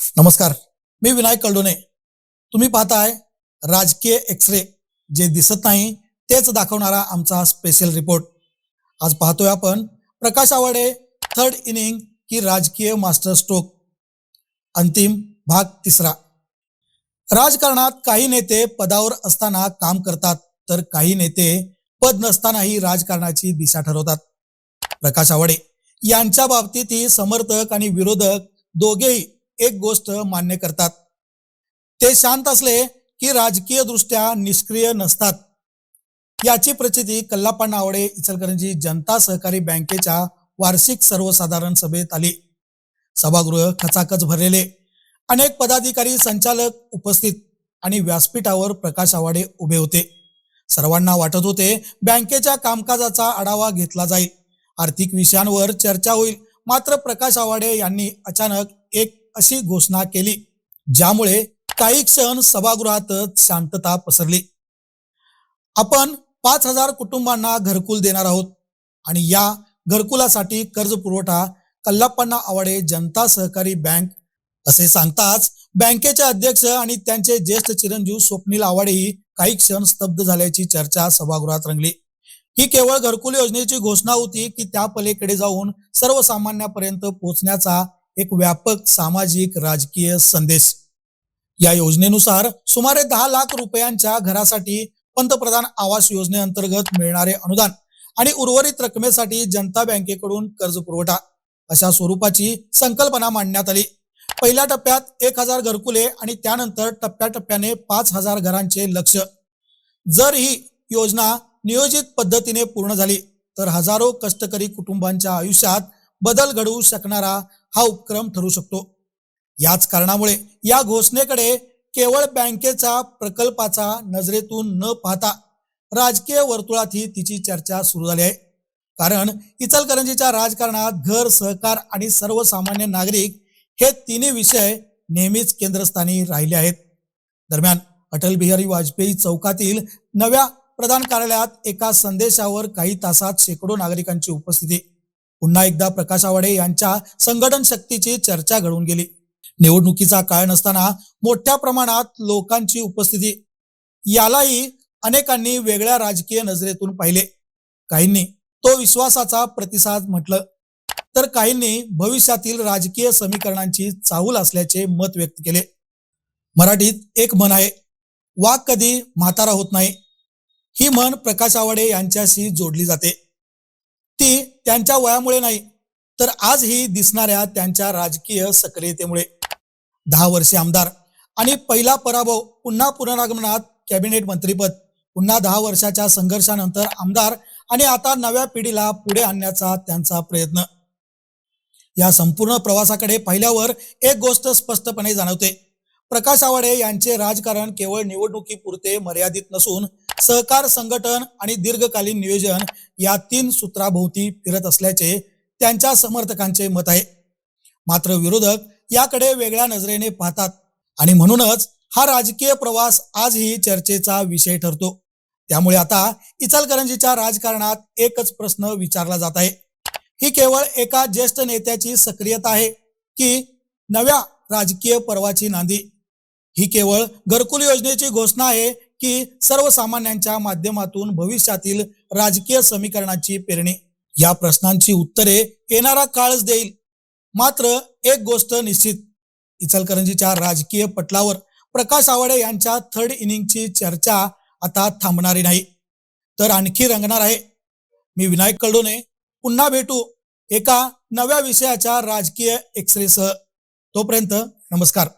नमस्कार, मी विनायक कळडोने. तुम्ही पाहताय राजकीय एक्सरे. जे दिसत नाही तेच दाखवणारा आमचा स्पेशल रिपोर्ट. आज पाहतोय आपण प्रकाश आवाडे थर्ड इनिंग की राजकीय मास्टर स्ट्रोक, अंतिम भाग तिसरा. राजकारणात काही नेते पदावर असताना काम करतात, तर काही नेते पद नसतानाही राजकारणाची दिशा ठरवतात. प्रकाश आवाडे यांच्या बाबतीतही समर्थक आणि विरोधक दोघेही एक गोष्ट मान्य करतात. ते शांत असले की राजकीय दृष्ट्या निष्क्रिय नसतात. याची प्रचिती कल्लाप्पा आवाडे इचलकरंजी जनता सहकारी बँकेच्या वार्षिक सर्वसाधारण सभेत आली. सभागृह खचाखच भरलेले, अनेक पदाधिकारी, संचालक उपस्थित आणि व्यासपीठावर प्रकाश आवाडे उभे होते. सर्वांना वाटत होते बँकेच्या कामकाजाचा आढावा घेतला जाईल, आर्थिक विषयांवर चर्चा होईल. मात्र प्रकाश आवाडे यांनी अचानक एक अशी घोषणा केली ज्यामुळे काही क्षण सभागृहातच शांतता पसरली. आपण 5,000 कुटुंबांना घरकुल देणार आहोत आणि या घरकुलासाठी कर्ज पुरवठा कल्लाप्पा आवाडे जनता सहकारी बँक असे सांगताच बँकेचे अध्यक्ष आणि त्यांचे ज्येष्ठ चिरंजीव स्वप्नील आवाडेही काही क्षण स्तब्ध झाल्याची चर्चा सभागृहात रंगली. ही केवळ घरकुल योजनेची घोषणा होती की त्या पलीकडे जाऊन सर्वसामान्यांपर्यंत पोहोचण्याचा एक व्यापक सामाजिक राजकीय संदेश? या योजनेनुसार सुमारे 10 लाख रुपयांच्या घरासाठी पंतप्रधान आवास योजनेअंतर्गत मिळणारे अनुदान आणि उर्वरित रकमेसाठी जनता बँकेकडून कर्ज पुरवठा अशा स्वरूपाची संकल्पना मांडण्यात आली. पहिल्या टप्प्यात 1,000 घरकुले आणि त्यानंतर टप्प्याटप्प्याने 5,000 घरांचे लक्ष्य. जर ही योजना नियोजित पद्धतीने पूर्ण झाली तर हजारो कष्टकरी कुटुंबांच्या आयुष्यात बदल घडवू शकणारा हा उपक्रम ठरू शकतो. याच कारणामुळे या घोषणेकडे केवळ बँकेच्या प्रकल्पाचा नजरेतून न पाहता राजकीय वर्तुळातही तिची चर्चा सुरू झाली आहे. कारण इचलकरंजीच्या राजकारणात घर, सहकार आणि सर्वसामान्य नागरिक हे तिन्ही विषय नेहमीच केंद्रस्थानी राहिले आहेत. दरम्यान अटल बिहारी वाजपेयी चौकातील नव्या प्रधान कार्यालयात एका संदेशावर काही तासात शेकडो नागरिकांची उपस्थिती. पुन्हा एकदा प्रकाश आवाडे यांच्या संघटन शक्तीची चर्चा घडून गेली. निवडणुकीचा काळ नसताना मोठ्या प्रमाणात लोकांची उपस्थिती, यालाही अनेकांनी वेगळ्या राजकीय नजरेतून पाहिले. काहींनी तो विश्वासाचा प्रतिसाद म्हटलं, तर काहींनी भविष्यातील राजकीय समीकरणांची चाहूल असल्याचे मत व्यक्त केले. मराठीत एक म्हण आहे, वाघ कधी म्हातारा होत नाही. ही म्हण प्रकाश आवाडे यांच्याशी जोडली जाते. ती त्यांच्या वयामुळे नाही, तर आजही दिसणाऱ्या त्यांच्या राजकीय सक्रियतेमुळे. 10 वर्षे आमदार आणि पहिला पराभव, पुन्हा पुनरागमनात कॅबिनेट मंत्रीपद, पुन्हा 10 वर्षाच्या संघर्षानंतर आमदार आणि आता नव्या पिढीला पुढे आणण्याचा त्यांचा प्रयत्न. या संपूर्ण प्रवासाकडे पाहिल्यावर एक गोष्ट स्पष्टपणे जाणवते. प्रकाश आवाडे यांचे राजकारण केवळ निवडणुकीपुरते मर्यादित नसून सहकार, संघटन आणि दीर्घकालीन नियोजन या 3 सूत्राभोवती फिरत असल्याचे त्यांच्या समर्थकांचे मत आहे. मात्र विरोधक याकडे वेगळ्या नजरेने पाहतात आणि म्हणूनच हा राजकीय प्रवास आजही चर्चेचा विषय ठरतो. त्यामुळे आता इचलकरंजीच्या राजकारणात एकच प्रश्न विचारला जात आहे, ही केवळ एका ज्येष्ठ नेत्याची सक्रियता आहे की नव्या राजकीय पर्वाची नांदी? ही केवळ घरकुल योजनेची घोषणा आहे की सर्वसामान्यांच्या माध्यमातून भविष्यातील राजकीय समीकरणाची पेरणी? या प्रश्नांची उत्तरे येणारा काळच देईल. मात्र एक गोष्ट निश्चित, इचलकरंजीच्या राजकीय पटलावर प्रकाश आवाडे यांच्या थर्ड इनिंगची चर्चा आता थांबणारी नाही, तर आणखी रंगणार आहे. मी विनायक कळडोने. पुन्हा भेटू एका नव्या विषयाच्या राजकीय एक्सरेसह. तोपर्यंत नमस्कार.